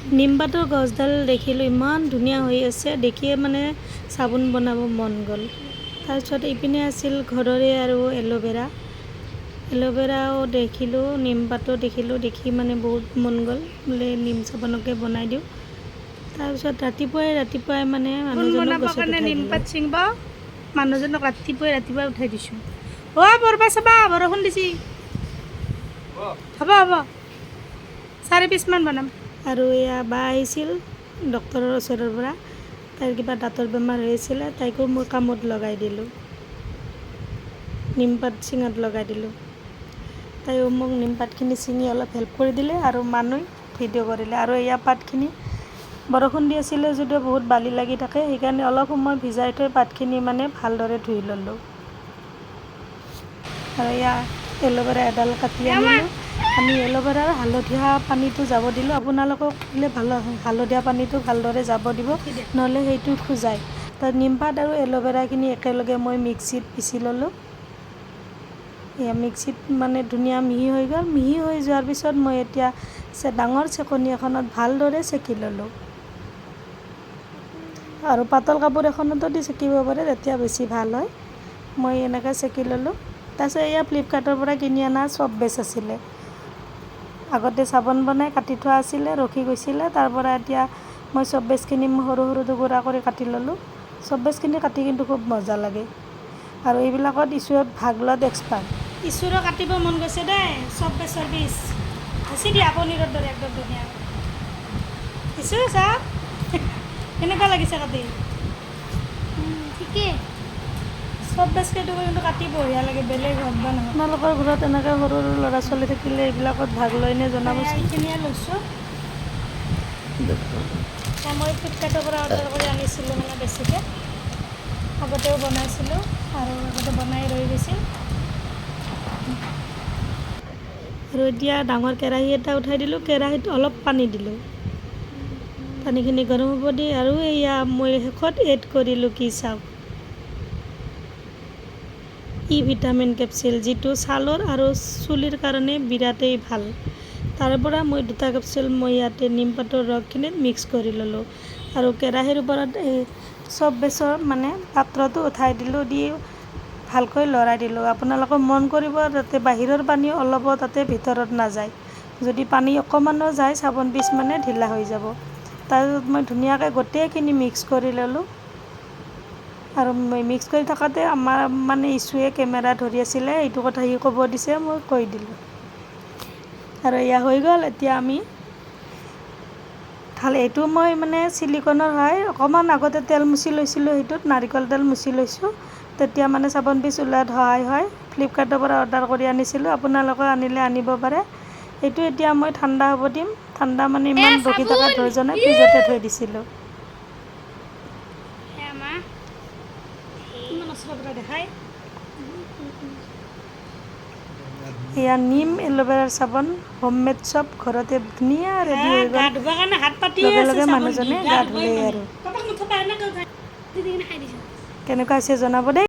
নিমপাতৰ গছডাল দেখিলোঁ ইমান ধুনীয়া হৈ আছে, দেখিয়ে মানে চাবোন বনাব মন গ'ল। তাৰপিছত ইপিনে আছিল ঘৰৰে আৰু এল'ভেৰা। এল'ভেৰাও দেখিলোঁ, নিমপাতো দেখিলোঁ, দেখি মানে বহুত মন গ'ল, বোলে নিম চাবোনকে বনাই দিওঁ। তাৰপিছত ৰাতিপুৱাই মানে মানুহজনক গছত উঠাই দিলোঁ। নিমপাত ছিঙিব মানুহজনক ৰাতিপুৱাই উঠাই দিছোঁ। বৰবা চাবা বৰষুণ দিছি, হ'ব 4 পিচমান বনাম। আৰু এয়া বা আহিছিল ডক্তৰৰ ওচৰৰ পৰা, তাইৰ কিবা দাঁতৰ বেমাৰ হৈ আছিলে, তাইকো মই কামত লগাই দিলোঁ, নিমপাত ছিঙাত লগাই দিলোঁ। তাইও মোক নিমপাতখিনি ছিঙি অলপ হেল্প কৰি দিলে আৰু মানুহ ভিডিঅ' কৰিলে। আৰু এয়া পাতখিনি বৰষুণ দি আছিলে যদিও বহুত বালি লাগি থাকে, সেইকাৰণে অলপ সময় ভিজাই থৈ পাতখিনি মানে ভালদৰে ধুই ল'লোঁ। আৰু এয়া এল'ভেৰা এডাল কাটি আনিলোঁ, আমি এল'ভেৰাৰ হালধীয়া পানীটো যাব দিলোঁ। আপোনালোকক দিলে ভাল হয়, হালধীয়া পানীটো ভালদৰে যাব দিব, নহ'লে সেইটো খোজায়। তাত নিমপাত আৰু এল'ভেৰাখিনি একেলগে মই মিক্সিত পিচি ল'লোঁ। এয়া মিক্সিত মানে ধুনীয়া মিহি হৈ গ'ল। মিহি হৈ যোৱাৰ পিছত মই এতিয়া ডাঙৰ চেকনি এখনত ভালদৰে চেকি ল'লোঁ। আৰু পাতল কাপোৰ এখনতো দি চেকিব পাৰে, তেতিয়া বেছি ভাল হয়। মই এনেকৈ চেকি ল'লোঁ। তাৰপিছত এয়া ফ্লিপকাৰ্টৰ পৰা কিনি অনা চপ বেচ আছিলে। আগতে চাবোন বনাই কাটি থোৱা আছিলে, ৰখি গৈছিলে, তাৰ পৰা এতিয়া মই চপ বেচখিনি সৰু সৰু টুকুৰা কৰি কাটি ল'লোঁ। চপ বেচখিনি কাটি কিন্তু খুব মজা লাগে। আৰু এইবিলাকত ইছুত ভাগ লোৱাত এক্সপাৰ্ট। ইছুৰো কাটিব মন গৈছে দেই, চব বেচৰ পিচ বেছি দিয়া পনীৰৰ দৰে একদম ধুনীয়া। ইছু চাওক কেনেকুৱা লাগিছে কাটি, ঠিকেই। চব বেচকেইটো কিন্তু কাটি বঢ়িয়া লাগে, বেলেগ হওক বা নহয়। আপোনালোকৰ ঘৰত এনেকৈ সৰু সৰু ল'ৰা ছোৱালী থাকিলে এইবিলাকত ভাগ লয়নে জনাবচোন। এইখিনিয়ে লৈছোঁ। মই ফ্লিপকাৰ্টৰ পৰা অৰ্ডাৰ কৰি আনিছিলোঁ মানে বেছিকৈ, আগতেও বনাইছিলোঁ আৰু আগতে বনাই ৰৈ গৈছিল। আৰু এতিয়া ডাঙৰ কেৰাহী এটা উঠাই দিলোঁ, কেৰাহীত অলপ পানী দিলোঁ, পানীখিনি গৰম হ'ব দি আৰু এয়া মই শেষত এড কৰিলোঁ কি চাওক, ভিটামিন কেপচুল, যিটো ছালৰ আৰু চুলিৰ কাৰণে বিৰাটেই ভাল। তাৰ পৰা মই 2টা কেপচুল মই ইয়াতে নিমপাতৰ ৰসখিনিত মিক্স কৰি ল'লোঁ। আৰু কেৰাহীৰ ওপৰত এই চব বেচৰ মানে পাত্ৰটো উঠাই দিলোঁ, দি ভালকৈ লৰাই দিলোঁ। আপোনালোকে মন কৰিব যাতে বাহিৰৰ পানী অলপো তাতে ভিতৰত নাযায়। যদি পানী অকণমানো যায়, চাবোন পিচ মানে ঢিলা হৈ যাব। তাৰপিছত মই ধুনীয়াকৈ গোটেইখিনি মিক্স কৰি ল'লোঁ। আৰু মিক্স কৰি থাকোঁতে আমাৰ মানে ইছুৱে কেমেৰা ধৰি আছিলে, এইটো কথা সি ক'ব দিছে, মই কৈ দিলোঁ। আৰু এয়া হৈ গ'ল। এতিয়া আমি এইটো মই মানে ছিলিকনৰ হয়, অকণমান আগতে তেল মুচি লৈছিলোঁ, সেইটোত নাৰিকল তেল মুচি লৈছোঁ, তেতিয়া মানে চাবোন পিচ ওলোৱাত সহায় হয়। ফ্লিপকাৰ্টৰ পৰা অৰ্ডাৰ কৰি আনিছিলোঁ, আপোনালোকে আনিলে আনিব পাৰে। এইটো এতিয়া মই ঠাণ্ডা হ'ব দিম। ঠাণ্ডা মানে ইমান ৰখি থকাৰ প্ৰয়োজন নাই, ফ্ৰিজতে থৈ দিছিলোঁ। এয়া নিম এল'ভেৰাৰ চাবোন, হোমমেড চব ঘৰতে ধুনীয়া ৰেডি হৈ গ'ল। লগে লগে মানুহজনে গা ধুলেই আৰু। কেনেকুৱা হৈছে জনাব দেই।